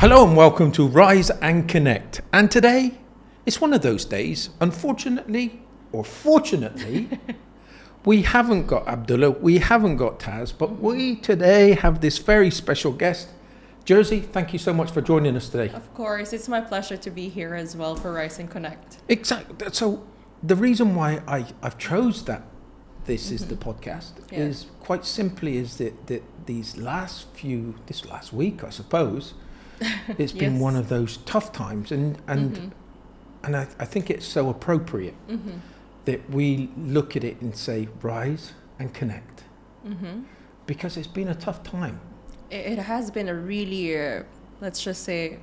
Hello and welcome to Rise and Connect. And today, it's one of those days, unfortunately, or fortunately, we haven't got Abdullah, we haven't got Taz, but we today have this very special guest. Jersey, thank you so much for joining us today. Of course, it's my pleasure to be here as well for Rise and Connect. Exactly. So the reason why I've chose that this is the podcast is quite simply is that this last week, I suppose, it's been one of those tough times, and I think it's so appropriate that we look at it and say rise and connect, because it's been a tough time. It has been a really, let's just say,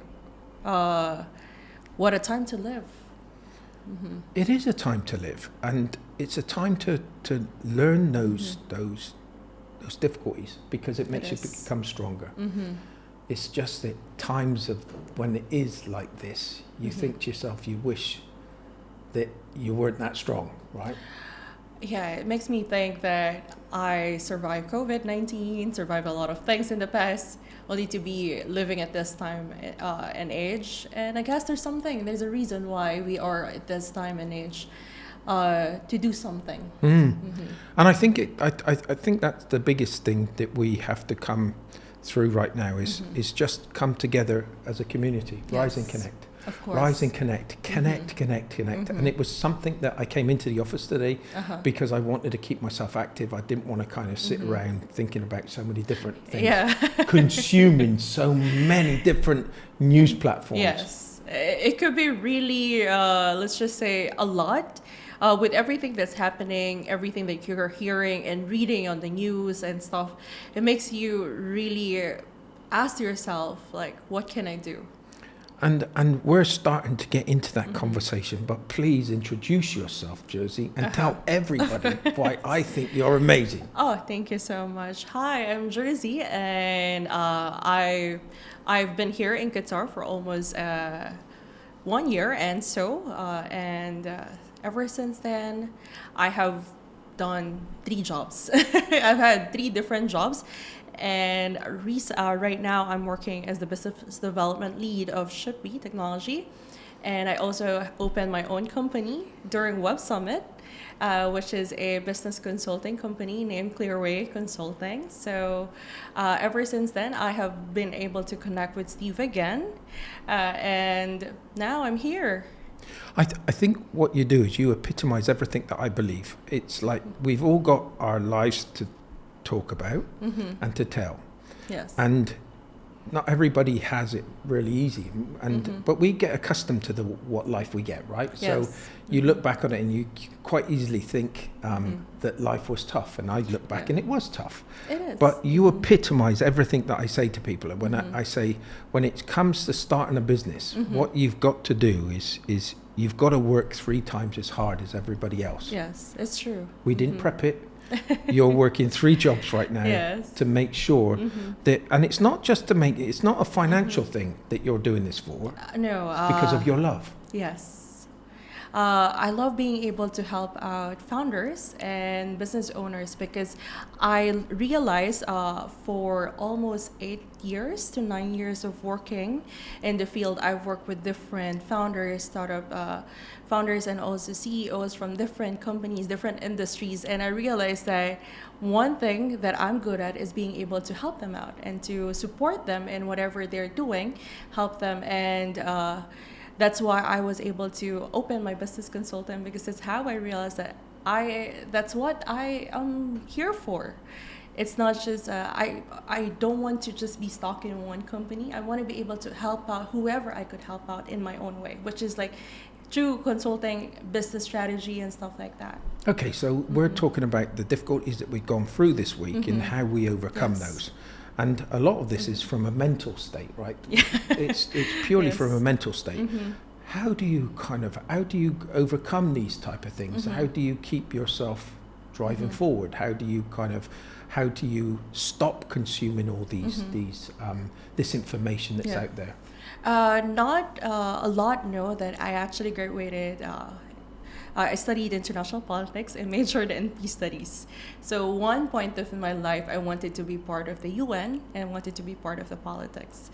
what a time to live. It is a time to live, and it's a time to learn those difficulties, because it makes you become stronger. It's just that times of when it is like this, you think to yourself, you wish that you weren't that strong, right? Yeah, it makes me think that I survived COVID-19, survived a lot of things in the past, only to be living at this time and age. And I guess there's a reason why we are at this time and age to do something. And I think I think that's the biggest thing that we have to come through right now is just come together as a community, rise and connect. Of course. Rise and connect. And it was something that I came into the office today because I wanted to keep myself active. I didn't want to kind of sit around thinking about so many different things, consuming so many different news platforms. Yes, it could be really, let's just say, a lot. With everything that's happening, everything that you're hearing and reading on the news and stuff, it makes you really ask yourself, like, what can I do? And we're starting to get into that conversation, but please introduce yourself, Jersey, and tell everybody why I think you're amazing. Oh, thank you so much. Hi, I'm Jersey, and I've been here in Qatar for almost 1 year, and ever since then, I have done 3 jobs. I've had 3 different jobs. And right now, I'm working as the business development lead of ShipBy Technology. And I also opened my own company during Web Summit, which is a business consulting company named Clearway Consulting. So ever since then, I have been able to connect with Steve again. And now I'm here. I think what you do is you epitomize everything that I believe. It's like we've all got our lives to talk about and to tell. Yes. And not everybody has it really easy, and but we get accustomed to what life we get, right? Yes. So you look back on it and you quite easily think that life was tough, and I look back and it was tough. It is. But you epitomize everything that I say to people. And when I say, when it comes to starting a business, what you've got to do is you've got to work 3 times as hard as everybody else. Yes, it's true. We didn't prep it. You're working 3 jobs right now to make sure that, and it's not just to make it, it's not a financial thing that you're doing this for. No. It's because of your love. Yes. I love being able to help out founders and business owners, because I realized for almost 8 years to 9 years of working in the field, I've worked with different founders, startup founders, and also CEOs from different companies, different industries. And I realized that one thing that I'm good at is being able to help them out and to support them in whatever they're doing, help them. And that's why I was able to open my business consultant, because it's how I realized that that's what I am here for. It's not just, I don't want to just be stuck in one company. I want to be able to help out whoever I could help out in my own way, which is like through consulting, business strategy and stuff like that. Okay, so we're talking about the difficulties that we've gone through this week and how we overcome those. And a lot of this is from a mental state, right? It's purely from a mental state. How do you overcome these type of things? How do you keep yourself driving forward? How do you stop consuming all this information that's out there? Not a lot know that I actually graduated I studied international politics and majored in peace studies. So one point of my life, I wanted to be part of the UN and I wanted to be part of the politics.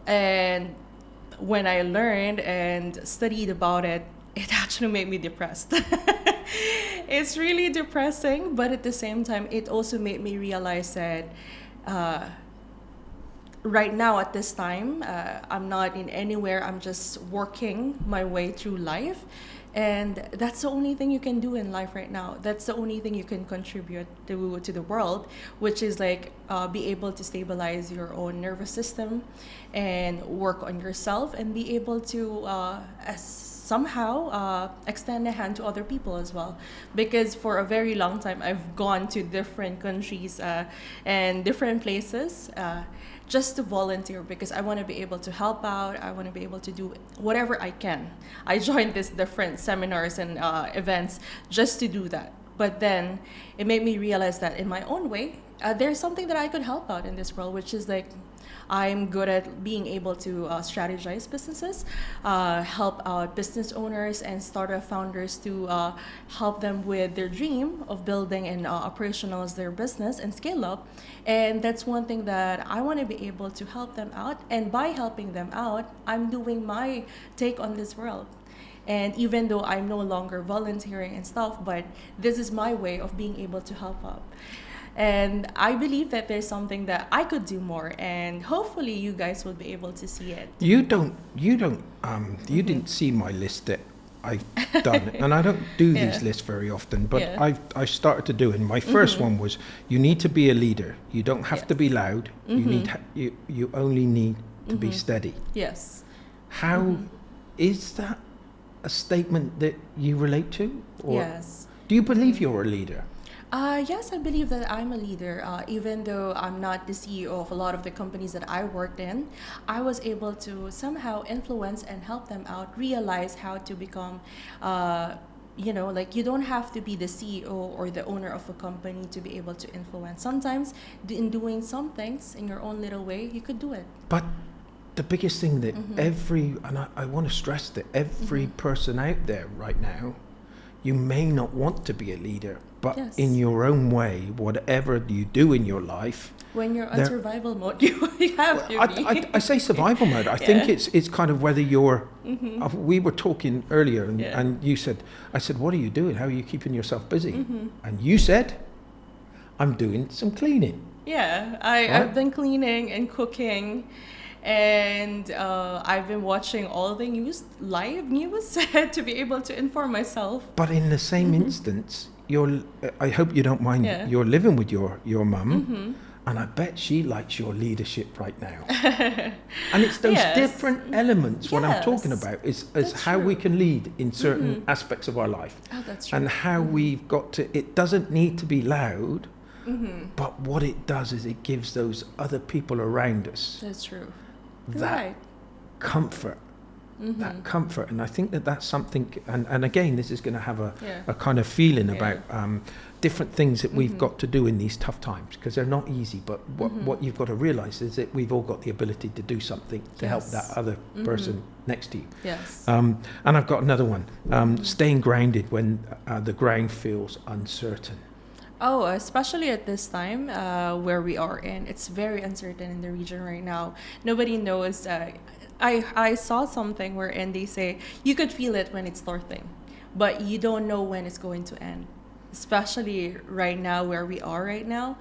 And when I learned and studied about it, it actually made me depressed. It's really depressing, but at the same time, it also made me realize that right now at this time, I'm not in anywhere. I'm just working my way through life. And that's the only thing you can do in life right now. That's the only thing you can contribute to the world, which is like be able to stabilize your own nervous system and work on yourself and be able to somehow extend a hand to other people as well. Because for a very long time, I've gone to different countries and different places just to volunteer because I want to be able to help out. I want to be able to do whatever I can. I joined these different seminars and events just to do that. But then it made me realize that in my own way, there's something that I could help out in this world, which is like I'm good at being able to strategize businesses, help out business owners and startup founders to help them with their dream of building and operationalize their business and scale up. And that's one thing that I want to be able to help them out. And by helping them out, I'm doing my take on this world. And even though I'm no longer volunteering and stuff, but this is my way of being able to help out. And I believe that there's something that I could do more, and hopefully you guys will be able to see it. You didn't see my list that I've done, and I don't do these lists very often, but I started to do it. And my first one was, you need to be a leader. You don't have to be loud. You only need to be steady. Yes. How is that a statement that you relate to? Or Yes. do you believe you're a leader? Yes, I believe that I'm a leader. Even though I'm not the CEO of a lot of the companies that I worked in, I was able to somehow influence and help them out, realize how to become, like you don't have to be the CEO or the owner of a company to be able to influence. Sometimes in doing some things in your own little way, you could do it. But the biggest thing that I want to stress that every person out there right now, you may not want to be a leader, but in your own way, whatever you do in your life, when you're on survival mode, you have to be. I say survival mode. I think it's kind of whether you're. We were talking earlier, and you said, I said, what are you doing? How are you keeping yourself busy? And you said, I'm doing some cleaning. Yeah, I've been cleaning and cooking. And I've been watching all the live news to be able to inform myself. But in the same instance, I hope you don't mind, you're living with your mum, and I bet she likes your leadership right now. And it's those different elements, what I'm talking about, is how we can lead in certain aspects of our life. Oh, that's true. And how we've got to, it doesn't need to be loud, but what it does is it gives those other people around us. That's true. That comfort, and I think that's something, and again, this is going to have a kind of feeling about different things that we've got to do in these tough times, because they're not easy, but what you've got to realize is that we've all got the ability to do something to help that other person next to you. Yes. And I've got another one, staying grounded when the ground feels uncertain. Oh, especially at this time where we are in. It's very uncertain in the region right now. Nobody knows. I saw something wherein they say you could feel it when it's starting, but you don't know when it's going to end. Especially right now where we are right now,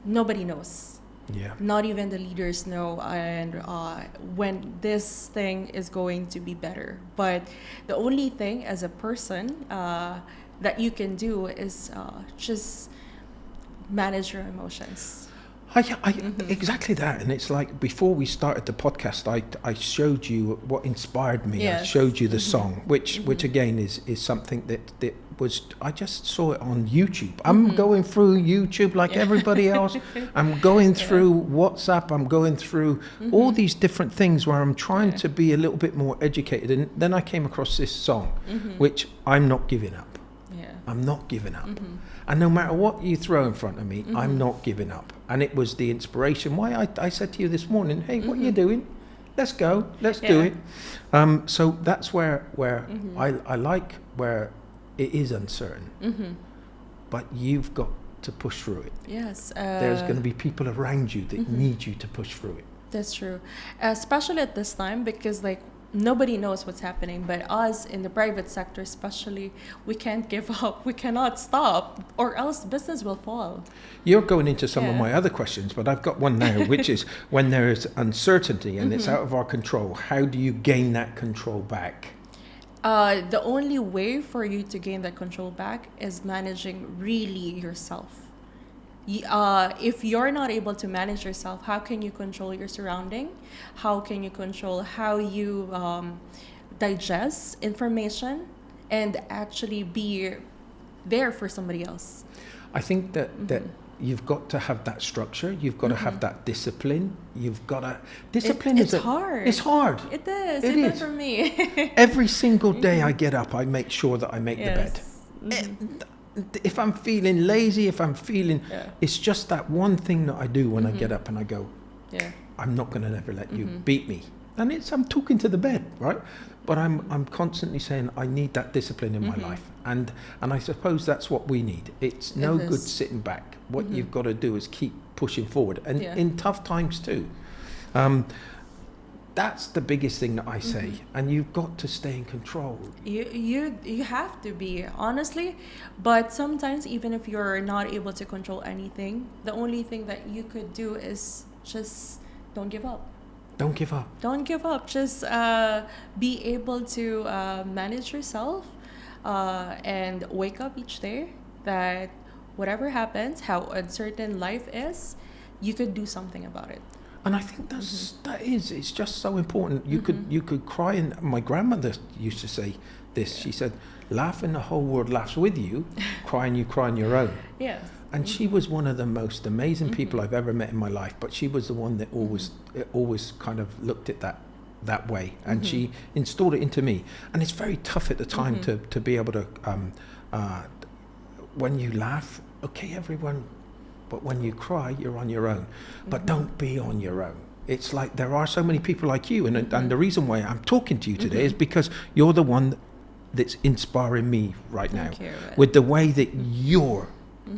nobody knows. Yeah. Not even the leaders know and when this thing is going to be better. But the only thing as a person that you can do is just manage your emotions. Exactly that. And it's like, before we started the podcast, I showed you what inspired me. Yes. I showed you the song, which again is something that was, I just saw it on YouTube. I'm going through YouTube like everybody else. I'm going through WhatsApp. I'm going through all these different things where I'm trying to be a little bit more educated. And then I came across this song, which I'm not giving up. I'm not giving up. And no matter what you throw in front of me, I'm not giving up. And it was the inspiration why I said to you this morning, hey, what are you doing? Let's go. Let's do it. So that's where I like where it is uncertain. But you've got to push through it. Yes. There's going to be people around you that need you to push through it. That's true. Especially at this time, because like nobody knows what's happening, but us in the private sector especially, we can't give up. We cannot stop, or else business will fall. You're going into some of Yeah. my other questions, but I've got one now, which is when there is uncertainty and it's out of our control, how do you gain that control back? The only way for you to gain that control back is managing really yourself. If you're not able to manage yourself, how can you control your surrounding? How can you control how you digest information and actually be there for somebody else? I think that you've got to have that structure. You've got to have that discipline. You've got to discipline. It's hard. It's hard. It is. It Even is. for me. Every single day I get up, I make sure that I make the bed. If I'm feeling lazy, if I'm feeling, it's just that one thing that I do when I get up and I go, Yeah. I'm not going to ever let you beat me. And I'm talking to the bed, right? But I'm constantly saying I need that discipline in my life, and I suppose that's what we need. It's no good sitting back. What you've got to do is keep pushing forward, and in tough times too. That's the biggest thing that I say, and you've got to stay in control. You have to be, honestly, but sometimes even if you're not able to control anything, the only thing that you could do is just don't give up. Don't give up. Don't give up. Just be able to manage yourself and wake up each day that whatever happens, how uncertain life is, you could do something about it. And I think it's just so important. You could cry, and my grandmother used to say this. She said, "Laugh and the whole world laughs with you. Cry and you cry on your own." Yes. And she was one of the most amazing people I've ever met in my life. But she was the one that always kind of looked at that way, and she installed it into me. And it's very tough at the time to be able to, when you laugh, okay, everyone. But when you cry, you're on your own. But don't be on your own. It's like there are so many people like you. And the reason why I'm talking to you today is because you're the one that's inspiring me right now. With the way that you're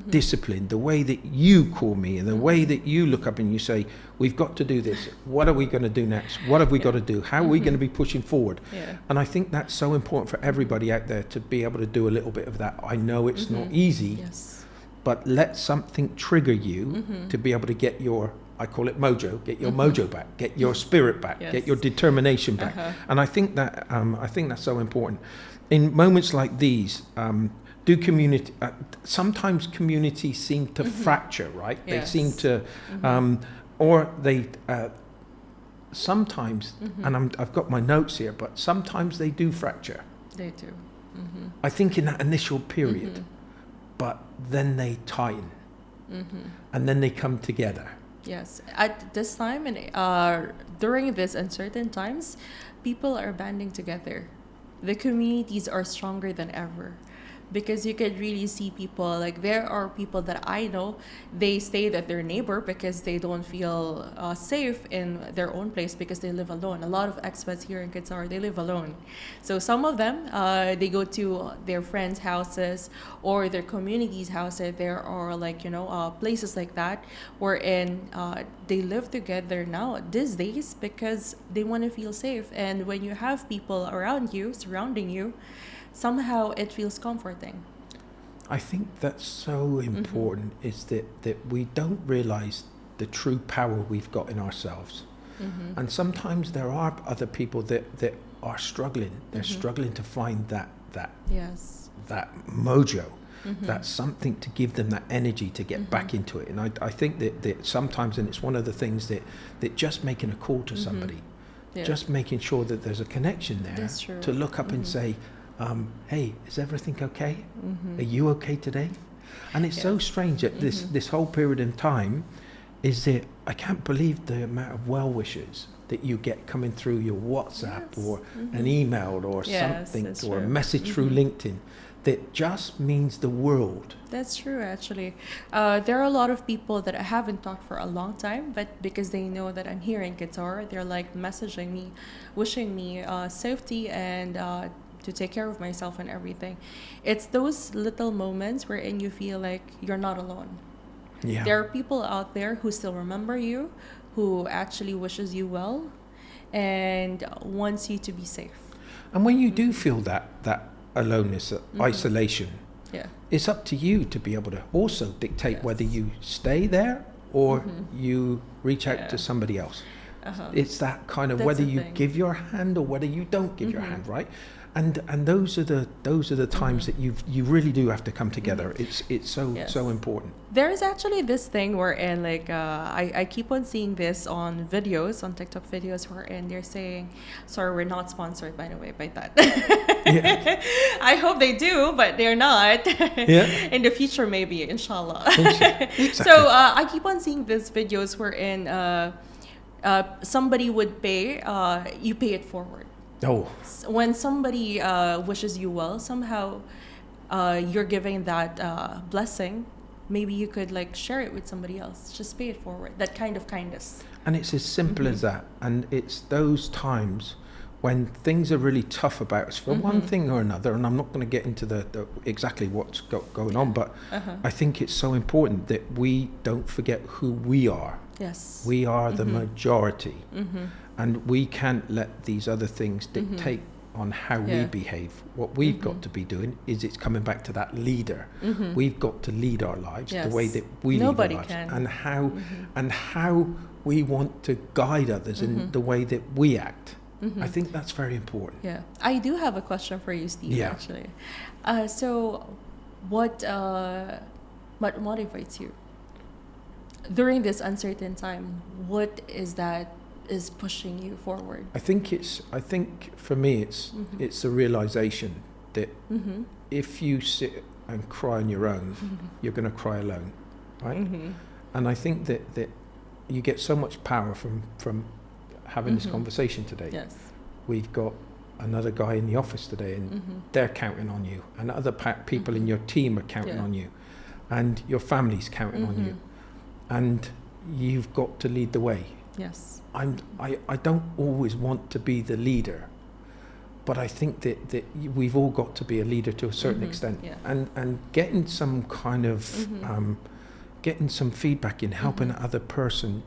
disciplined, the way that you call me, and the way that you look up and you say, we've got to do this. What are we going to do next? What have we got to do? How are we going to be pushing forward? And I think that's so important for everybody out there to be able to do a little bit of that. I know it's not easy. Yes. But let something trigger you to be able to get your, I call it mojo, get your mojo back, get your spirit back, get your determination back. And I think that's so important. In moments like these, sometimes communities seem to fracture, right? They seem to, or they, sometimes, and I've got my notes here, but sometimes they do fracture. They do. I think in that initial period. But then they tighten, and then they come together. Yes, at this time and during these uncertain times, people are banding together. The communities are stronger than ever, because you could really see people, like there are people that I know, they stay at their neighbor because they don't feel safe in their own place because they live alone. A lot of expats here in Qatar, they live alone. So some of them, they go to their friends' houses or their community's houses. There are like, places like that wherein they live together now these days because they want to feel safe. And when you have people around you, surrounding you, somehow it feels comforting. I think that's so important, is that we don't realize the true power we've got in ourselves. And sometimes there are other people that are struggling. They're struggling to find that mojo, that something to give them that energy to get back into it. And I think that sometimes, and it's one of the things that just making a call to somebody, just making sure that there's a connection there, to look up and say, hey, is everything okay? Are you okay today? And it's so strange that this whole period in time is that I can't believe the amount of well wishes that you get coming through your WhatsApp or an email or something, or a message through LinkedIn that just means the world. That's true, actually. There are a lot of people that I haven't talked for a long time, but because they know that I'm here in Qatar, they're like messaging me, wishing me safety and to take care of myself and everything. It's those little moments wherein you feel like you're not alone. There are people out there who still remember you, who actually wishes you well and wants you to be safe. And when you do feel that aloneness, isolation, Yeah. it's up to you to be able to also dictate Yes. whether you stay there or you reach out Yeah. to somebody else. Uh-huh. It's that kind of That's whether the you thing. give your hand or whether you don't give your hand, right? And those are the times that you really do have to come together. It's so Yes. so important. There's actually this thing wherein like I keep on seeing this on videos, on TikTok videos, wherein they're saying, sorry, we're not sponsored by the way by that. Yeah. I hope they do, but they're not. Yeah. In the future, maybe, inshallah. Exactly. So I keep on seeing these videos wherein somebody would pay, you pay it forward. Oh, When somebody wishes you well, somehow you're giving that blessing. Maybe you could like share it with somebody else. Just pay it forward. That kind of kindness. and it's as simple as that. And it's those times when things are really tough about us for one thing or another. And I'm not going to get into the exactly what's going on, but I think it's so important that we don't forget who we are. Yes. We are the majority, and we can't let these other things dictate on how we Yeah. behave. What we've got to be doing is it's coming back to that leader. We've got to lead our lives the way Yes. that we Nobody lead our lives, can. and how we want to guide others in the way that we act. I think that's very important. Yeah. I do have a question for you, Steve, Yeah. actually. So what motivates you? During this uncertain time, what is that is pushing you forward? I think for me it's a realization that if you sit and cry on your own, you're going to cry alone, right? And I think that you get so much power from having this conversation today. Yes. We've got another guy in the office today, and they're counting on you, and other people in your team are counting Yeah. on you, and your family's counting on you, and you've got to lead the way. Yes. I don't always want to be the leader, but I think that we've all got to be a leader to a certain extent, Yeah. and getting some kind of getting some feedback in helping other person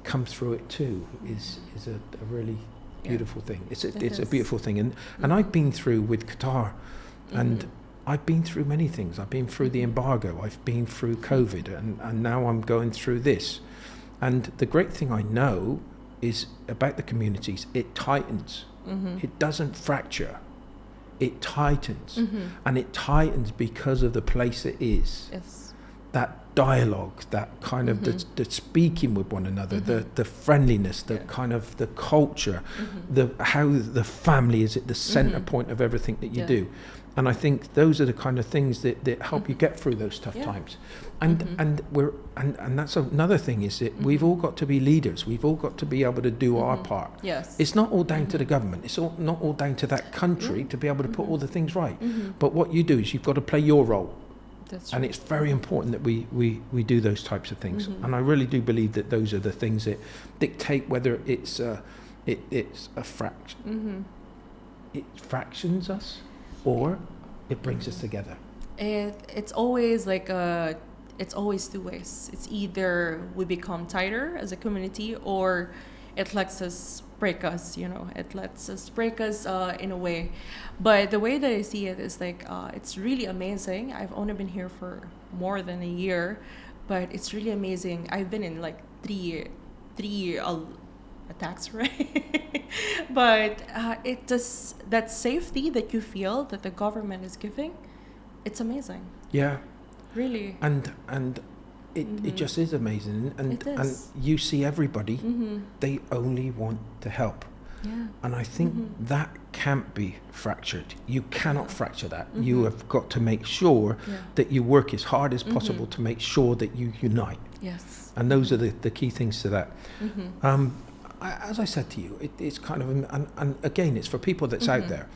come through it too is a really beautiful thing. It's a is. beautiful thing, and I've been through with Qatar, and I've been through many things. I've been through the embargo, I've been through COVID, and now I'm going through this. And the great thing I know is about the communities, it tightens. It doesn't fracture, it tightens. And it tightens because of the place it is. Yes. That dialogue, that kind of the speaking with one another, the friendliness, the kind of the culture, how the family is at the center point of everything that you do. And I think those are the kind of things that help you get through those tough times. And that's another thing is that we've all got to be leaders. We've all got to be able to do our part. Yes. It's not all down to the government. It's not all down to that country to be able to put all the things right. But what you do is you've got to play your role. That's And true. it's very important that we do those types of things. And I really do believe that those are the things that dictate whether it's a fraction. It fractions us, or it brings us together. It's always like it's always two ways. It's either we become tighter as a community, or it lets us break us. It lets us break us in a way. But the way that I see it is like it's really amazing. I've only been here for more than a year, but it's really amazing. I've been in like three attacks, right? But it does, that safety that you feel that the government is giving, it's amazing. Yeah. Really. And it just is amazing. And It is. you see everybody, they only want to help. Yeah. And I think that can't be fractured. You cannot fracture that. You have got to make sure that you work as hard as possible to make sure that you unite. Yes. And those are the key things to that. As I said to you, it's kind of, and again, it's for people that's out there.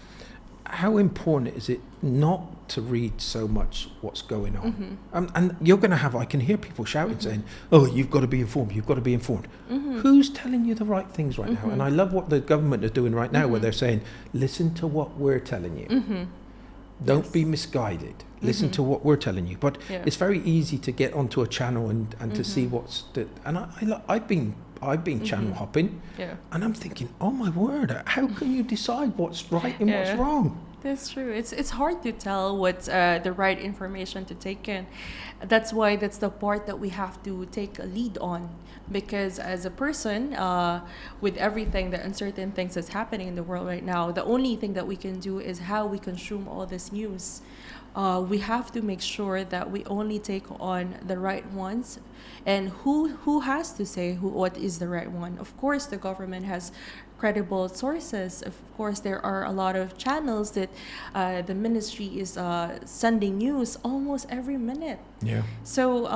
How important is it not to read so much what's going on? And you're going to have, I can hear people shouting saying, oh, you've got to be informed, you've got to be informed. Who's telling you the right things right now? And I love what the government are doing right now, where they're saying, listen to what we're telling you. Don't be misguided. Listen to what we're telling you. But it's very easy to get onto a channel and to see what's I've been channel hopping, and I'm thinking, oh my word, how can you decide what's right and what's wrong? That's true. It's hard to tell what's the right information to take in. That's why that's the part that we have to take a lead on, because as a person, with everything, the uncertain things that's happening in the world right now, the only thing that we can do is how we consume all this news. We have to make sure that we only take on the right ones, and who has to say what is the right one. Of course, the government has credible sources. Of course, there are a lot of channels that the ministry is sending news almost every minute. Yeah. So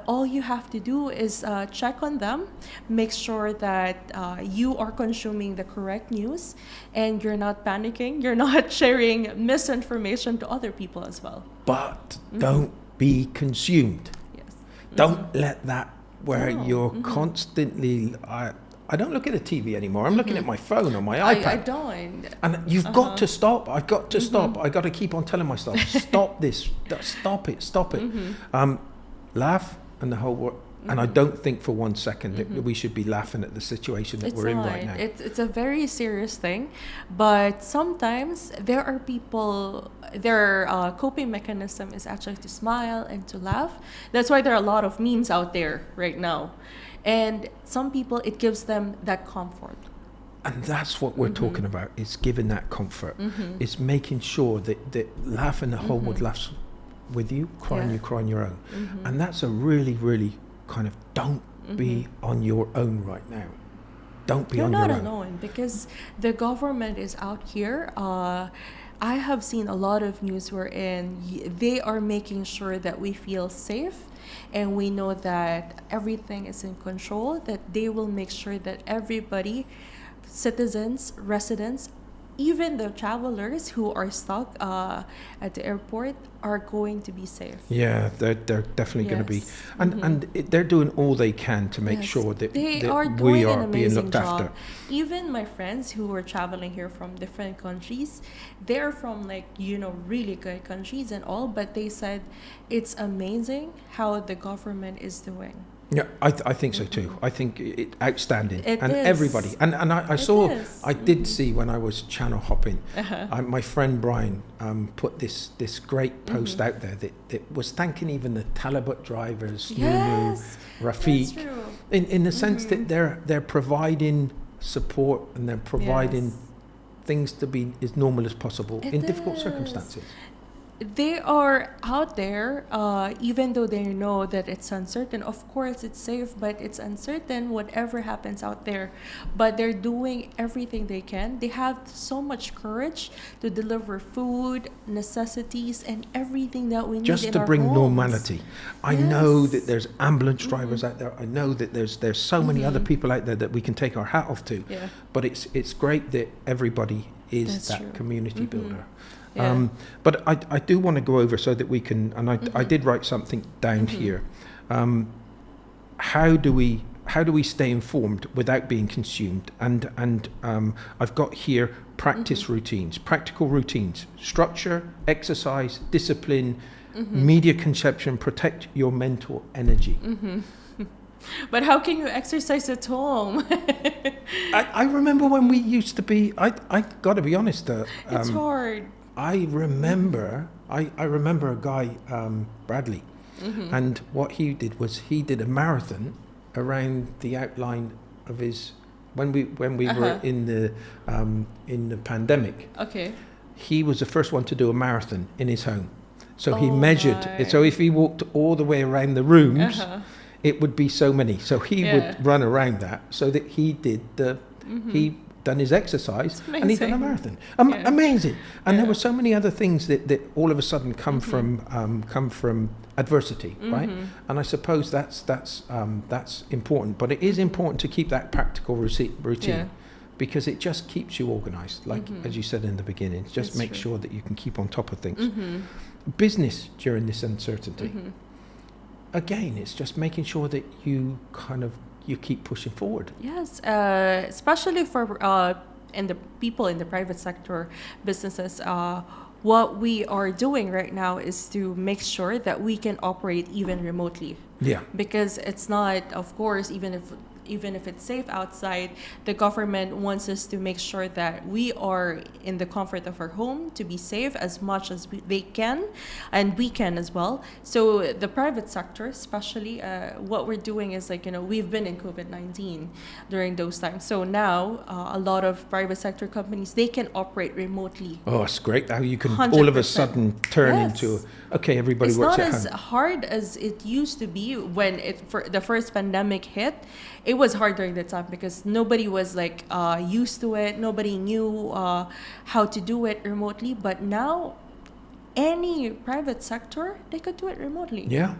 all you have to do is check on them, make sure that you are consuming the correct news, and you're not panicking, you're not sharing misinformation to other people as well. But don't be consumed. Yes. Don't let that where you're constantly... I don't look at the TV anymore. I'm looking at my phone or my iPad. I don't. And you've got to stop. I've got to stop. I got to keep on telling myself, stop this. Stop it. Laugh and the whole world. And I don't think for 1 second that we should be laughing at the situation that we're in right now. It's a very serious thing. But sometimes there are people, their coping mechanism is actually to smile and to laugh. That's why there are a lot of memes out there right now. And some people, it gives them that comfort. And that's what we're talking about. It's giving that comfort. It's making sure that laugh and the whole world laughs with you, crying you cry on your own. And that's a really, really kind of don't be on your own right now. Don't be on your own. You're not alone, because the government is out here. I have seen a lot of news wherein they are making sure that we feel safe, and we know that everything is in control, that they will make sure that everybody, citizens, residents, even the travelers who are stuck at the airport, are going to be safe. Yeah, they're definitely going to be. And they're doing all they can to make sure that we are being looked after. Even my friends who were traveling here from different countries, they're from really good countries and all, but they said it's amazing how the government is doing. Yeah, I think so too. I think it outstanding. It and is. Everybody. And I did see when I was channel hopping, my friend Brian put this great post out there that was thanking even the Talabot drivers, Nunu, Rafiq, in the sense that they're providing support and they're providing things to be as normal as possible in difficult circumstances. They are out there, even though they know that it's uncertain. Of course, it's safe, but it's uncertain whatever happens out there. But they're doing everything they can. They have so much courage to deliver food, necessities, and everything that we need just in to our bring homes. Normality. I know that there's ambulance drivers out there. I know that there's so many other people out there that we can take our hat off to. Yeah. But it's great that everybody is That's that true. community builder. Yeah. But I do want to go over so that we can, and I did write something down here. How do we stay informed without being consumed? And I've got here practice routines, practical routines, structure, exercise, discipline, media conception, protect your mental energy. But how can you exercise at home? I remember when we used to be, I got to be honest. It's hard. I remember a guy, Bradley, and what he did was he did a marathon around the outline of his when we were in the pandemic. Okay. He was the first one to do a marathon in his home, so he measured it. So if he walked all the way around the rooms, it would be so many. So he would run around that, so that he did he done his exercise and he done a marathon. Amazing. And there were so many other things that all of a sudden come from adversity, right? And I suppose that's important. But it is important to keep that practical routine because it just keeps you organized, like as you said in the beginning. Just make sure that you can keep on top of things. Business during this uncertainty. Again, it's just making sure that you keep pushing forward. Yes, especially for and the people in the private sector businesses what we are doing right now is to make sure that we can operate even remotely. Yeah. Because it's not, of course, even if it's safe outside, the government wants us to make sure that we are in the comfort of our home to be safe as much as they can, and we can as well. So the private sector, especially, what we're doing is like, we've been in COVID-19 during those times. So now a lot of private sector companies, they can operate remotely. Oh, it's great how you can 100%. all of a sudden turn Yes. into, okay, everybody It's works not at as home. hard as it used to be when for the first pandemic hit. It was hard during that time because nobody was like used to it. Nobody knew how to do it remotely. But now, any private sector, they could do it remotely. Yeah.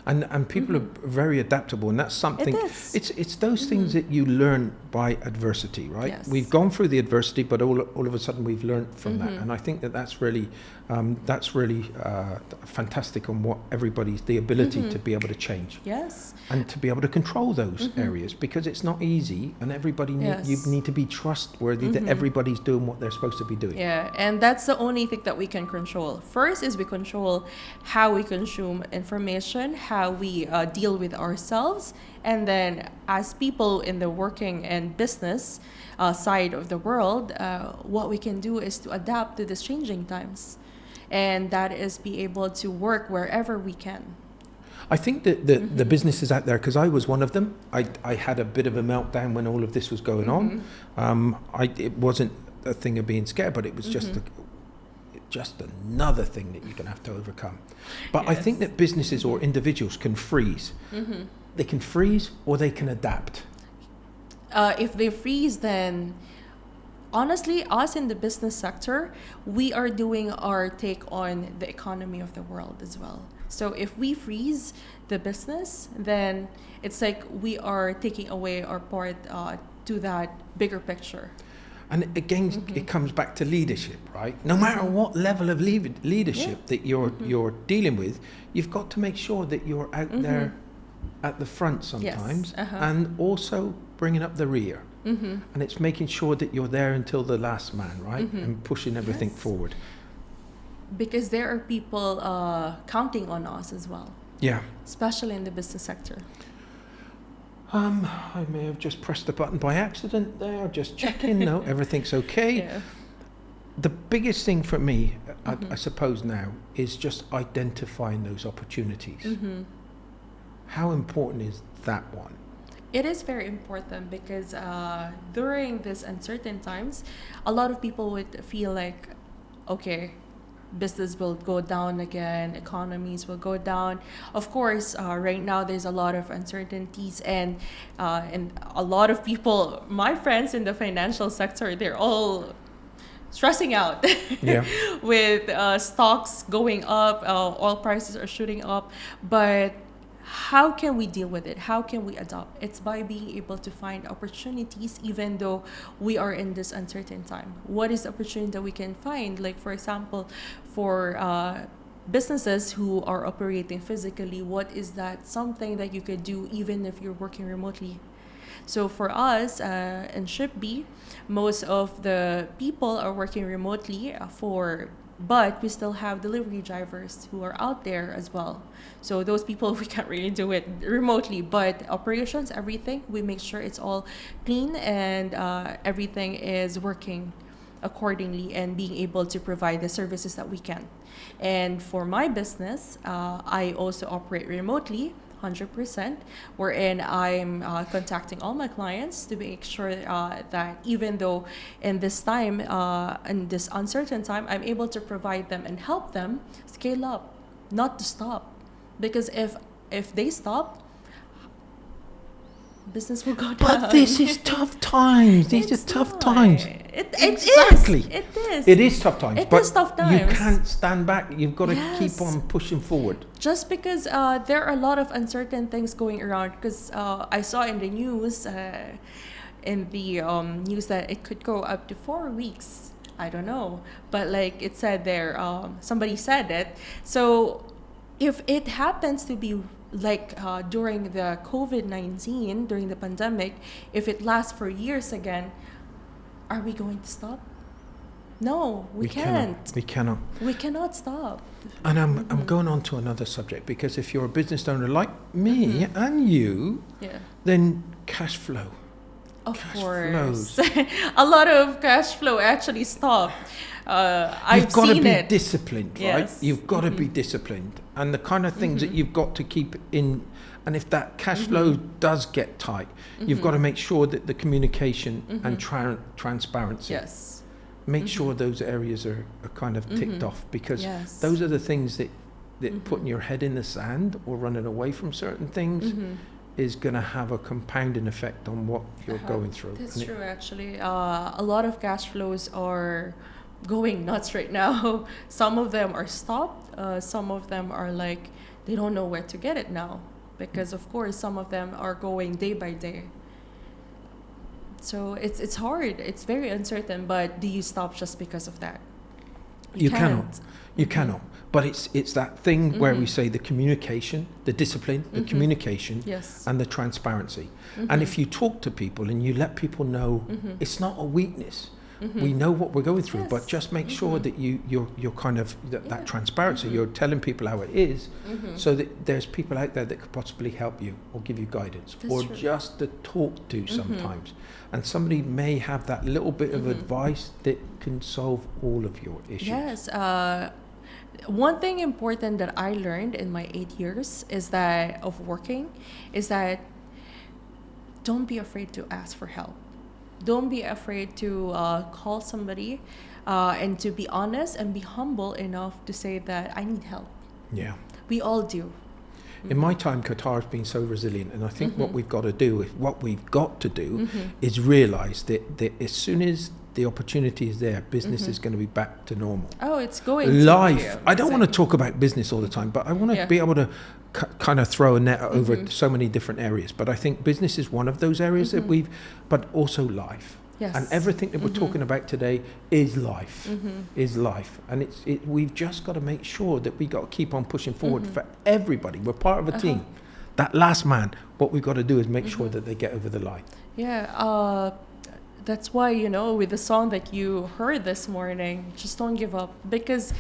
And people are very adaptable, and that's something. It is. It's those things that you learn by adversity, right? Yes. We've gone through the adversity, but all of a sudden we've learned from that, and I think that's really fantastic on what everybody's the ability to be able to change. Yes. And to be able to control those areas, because it's not easy, and everybody Yes. you need to be trustworthy that everybody's doing what they're supposed to be doing. Yeah, and that's the only thing that we can control. First is we control how we consume information, how we deal with ourselves, and then as people in the working and business side of the world, what we can do is to adapt to these changing times, and that is be able to work wherever we can. I think that the businesses out there, because I was one of them, I had a bit of a meltdown when all of this was going on. It wasn't a thing of being scared, but it was just another thing that you're going to have to overcome. But I think that businesses or individuals can freeze. They can freeze or they can adapt. If they freeze, then honestly, us in the business sector, we are doing our take on the economy of the world as well. So if we freeze the business, then it's like we are taking away our part to that bigger picture. And again, it comes back to leadership, right? No matter what level of leadership that you're dealing with, you've got to make sure that you're out there at the front sometimes, and also bringing up the rear. And it's making sure that you're there until the last man, right? And pushing everything forward. Because there are people counting on us as well. Yeah. Especially in the business sector. I may have just pressed the button by accident there, just checking. No, everything's okay. Yeah. The biggest thing for me, I suppose now, is just identifying those opportunities. How important is that one? It is very important because during these uncertain times, a lot of people would feel like, okay, business will go down again, economies will go down. Of course, right now there's a lot of uncertainties, and a lot of people, my friends in the financial sector, they're all stressing out with stocks going up, oil prices are shooting up. But how can we deal with it? How can we adopt? It's by being able to find opportunities even though we are in this uncertain time. What is the opportunity that we can find? Like, for example, for businesses who are operating physically, what is that something that you could do even if you're working remotely? So for us in ShipBy, most of the people are working remotely but we still have delivery drivers who are out there as well. So those people, we can't really do it remotely, but operations, everything, we make sure it's all clean and everything is working accordingly and being able to provide the services that we can. And for my business, I also operate remotely 100%, wherein I'm contacting all my clients to make sure that even though in this time, in this uncertain time, I'm able to provide them and help them scale up, not to stop. Because if they stop, business will go down. But this is tough times. These are tough times. Exactly. It is. It is tough times. It but is tough times. You can't stand back. You've got to keep on pushing forward. Just because there are a lot of uncertain things going around. Because I saw in the news, that it could go up to 4 weeks. I don't know. But like it said there, somebody said it. So if it happens to be like during the COVID-19, during the pandemic, if it lasts for years again, are we going to stop? No, we can't. We cannot. We cannot stop. And I'm going on to another subject, because if you're a business owner like me and you, then cash flow. Of Cash course. flows. A lot of cash flow actually stopped. I've got to seen be it. disciplined, right? Yes. You've got to be disciplined. And the kind of things that you've got to keep in, and if that cash flow does get tight, you've got to make sure that the communication and transparency, make sure those areas are kind of ticked off, because those are the things that putting your head in the sand or running away from certain things is going to have a compounding effect on what you're going through. That's true, actually. A lot of cash flows are going nuts right now. Some of them are stopped. Some of them are like, they don't know where to get it now, because of course some of them are going day by day. So it's hard. It's very uncertain. But do you stop just because of that? You cannot. You cannot. But it's that thing where we say the communication, the discipline, the communication, and the transparency. And if you talk to people and you let people know, it's not a weakness. We know what we're going through, but just make sure that you're kind of that transparency. You're telling people how it is, so that there's people out there that could possibly help you or give you guidance, or just to talk to sometimes. And somebody may have that little bit of advice that can solve all of your issues. Yes. One thing important that I learned in my 8 years of working is that don't be afraid to ask for help. Don't be afraid to call somebody and to be honest and be humble enough to say that I need help. Yeah. We all do. In my time, Qatar has been so resilient, and I think what we've got to do, is realize that as soon as the opportunity is there, business is going to be back to normal. Oh, it's going life. to be. I don't want to talk about business all the time, but I want to be able to kind of throw a net over so many different areas. But I think business is one of those areas that but also life. Yes. And everything that we're talking about today is life, and we've just got to make sure that we got to keep on pushing forward for everybody. We're part of a team. That last man, what we've got to do is make sure that they get over the line. Yeah. That's why, with the song that you heard this morning, just don't give up, because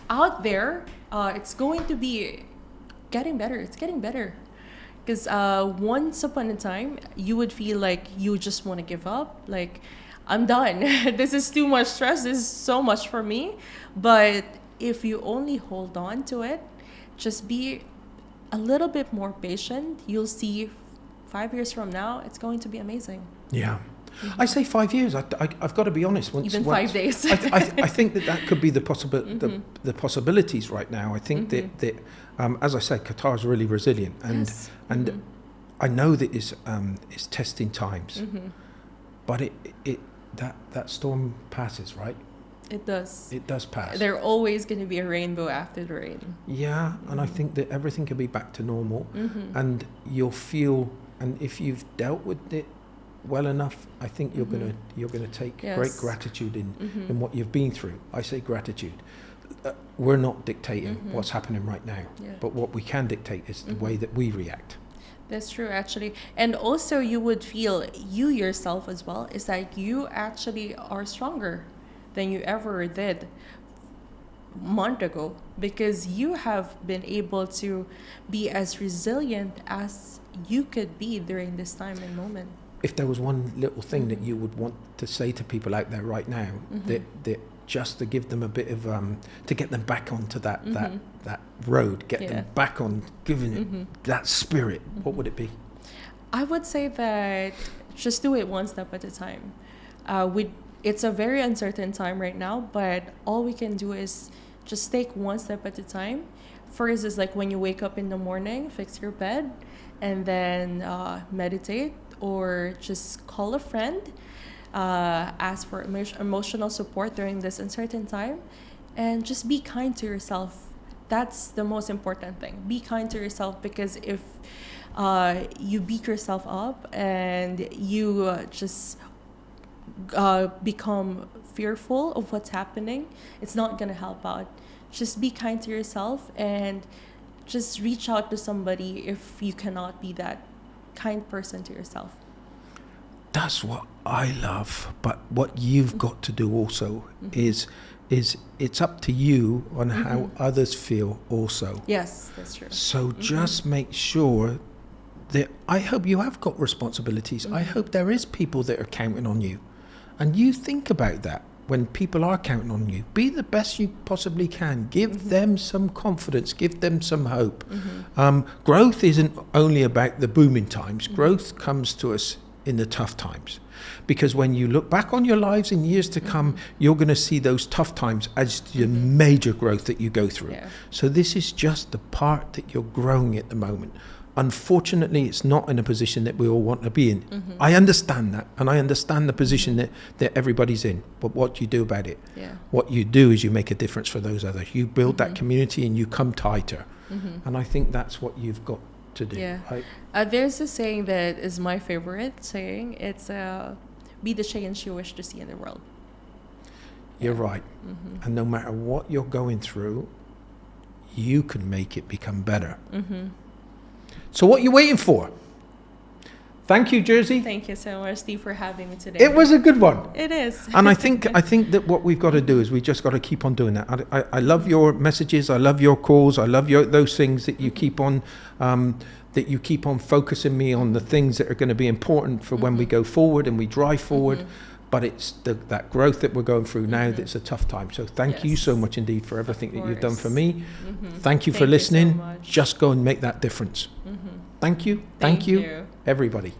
out there, it's going to be getting better. It's getting better. Because once upon a time, you would feel like you just want to give up. Like, I'm done. This is too much stress. This is so much for me. But if you only hold on to it, just be a little bit more patient. You'll see 5 years from now, it's going to be amazing. Yeah. I say 5 years. I've got to be honest. Even 5 days. I think that could be the possibilities right now. I think that as I said, Qatar is really resilient, and I know that it's testing times, but that storm passes, right? It does. It does pass. There's always going to be a rainbow after the rain. Yeah, and I think that everything can be back to normal, and you'll feel, and if you've dealt with it well enough, I think you're gonna take great gratitude in what you've been through. I say gratitude. We're not dictating what's happening right now, but what we can dictate is the way that we react. That's true, actually. And also you would feel, you yourself as well, is that you actually are stronger than you ever did a month ago, because you have been able to be as resilient as you could be during this time and moment. If there was one little thing that you would want to say to people out there right now, that just to give them a bit of to get them back onto that road, get them back on giving it that spirit, what would it be? I would say that just do it one step at a time. It's a very uncertain time right now, but all we can do is just take one step at a time. First is like when you wake up in the morning, fix your bed, and then meditate, or just call a friend, ask for emotional support during this uncertain time, and just be kind to yourself. That's the most important thing. Be kind to yourself, because if you beat yourself up and you just become fearful of what's happening, it's not going to help out. Just be kind to yourself and just reach out to somebody if you cannot be that kind person to yourself. that's what I love. But what you've got to do also is it's up to you on how others feel also. Yes, that's true. So just make sure that, I hope you have got responsibilities. I hope there is people that are counting on you. And you think about that. When people are counting on you, be the best you possibly can. Give them some confidence. Give them some hope. Growth isn't only about the booming times. Growth comes to us in the tough times. Because when you look back on your lives in years to come, you're going to see those tough times as the major growth that you go through. Yeah. So this is just the part that you're growing at the moment. Unfortunately, it's not in a position that we all want to be in. I understand that, and I understand the position that everybody's in. But what you do about it, what you do is you make a difference for those others. You build that community and you come tighter. And I think that's what you've got to do. Yeah. There's a saying that is my favorite saying. It's be the change you wish to see in the world. You're right. And no matter what you're going through, you can make it become better. So what are you waiting for? Thank you, Jersey. Thank you so much, Steve, for having me today. It was a good one. It is. And I think that what we've got to do is we just got to keep on doing that. I love your messages. I love your calls. I love those things that you keep on focusing me on the things that are going to be important for when we go forward and we drive forward. But it's that growth that we're going through now that's a tough time. So thank you so much indeed for everything that you've done for me. Thank you for listening. So much. Just go and make that difference. Thank you. Thank you, everybody.